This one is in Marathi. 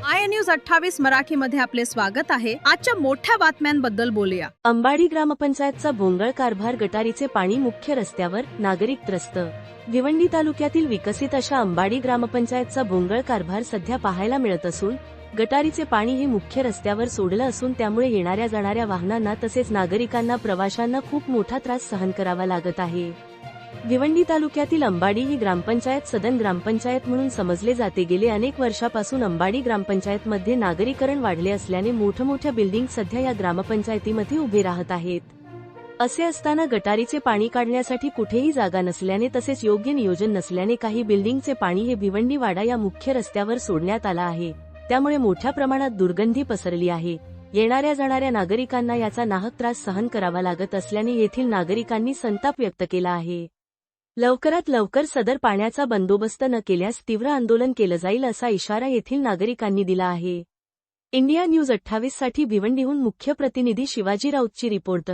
आय न्यूज 28 मराठीमध्ये आपले स्वागत आहे। आजच्या मोठ्या बातम्यांबद्दल बोलूया। अंबाडी ग्रामपंचायतचा भोंगळ कारभार, गटारीचे पाणी मुख्य रस्त्यावर, नागरिक त्रस्त। भिवंडी तालुक्यातील विकसित अशा अंबाडी ग्रामपंचायतचा भोंगळ कारभार सध्या पाहायला मिळत असून गटारीचे पाणी हे मुख्य रस्त्यावर सोडलं असून त्यामुळे येणाऱ्या जाणाऱ्या वाहनांना तसेच नागरिकांना, प्रवाशांना खूप मोठा त्रास सहन करावा लागत आहे। भिवंडी तालुक्यातील अंबाडी ही ग्रामपंचायत सदन ग्रामपंचायत म्हणून समजले जाते। गेले अनेक वर्षापासून अंबाडी ग्रामपंचायतमध्ये नागरीकरण वाढले असल्याने मोठमोठ्या बिल्डिंग सध्या या ग्रामपंचायतीमध्ये उभे राहत आहेत। असे असताना गटारीचे पाणी काढण्यासाठी कुठेही जागा नसल्याने तसेच योग्य नियोजन नसल्याने काही बिल्डिंगचे पाणी हे भिवंडी वाडा या मुख्य रस्त्यावर सोडण्यात आला आहे। त्यामुळे मोठ्या प्रमाणात दुर्गंधी पसरली आहे। येणाऱ्या जाणाऱ्या नागरिकांना याचा नाहक त्रास सहन करावा लागत असल्याने येथील नागरिकांनी संताप व्यक्त केला आहे। लवकरात लवकर सदर पाण्याचा बंदोबस्त न केल्यास तीव्र आंदोलन केलं जाईल असा इशारा येथील नागरिकांनी दिला आहे। इंडिया न्यूज 28 साठी भिवंडीहून मुख्य प्रतिनिधी शिवाजी राऊतची रिपोर्ट।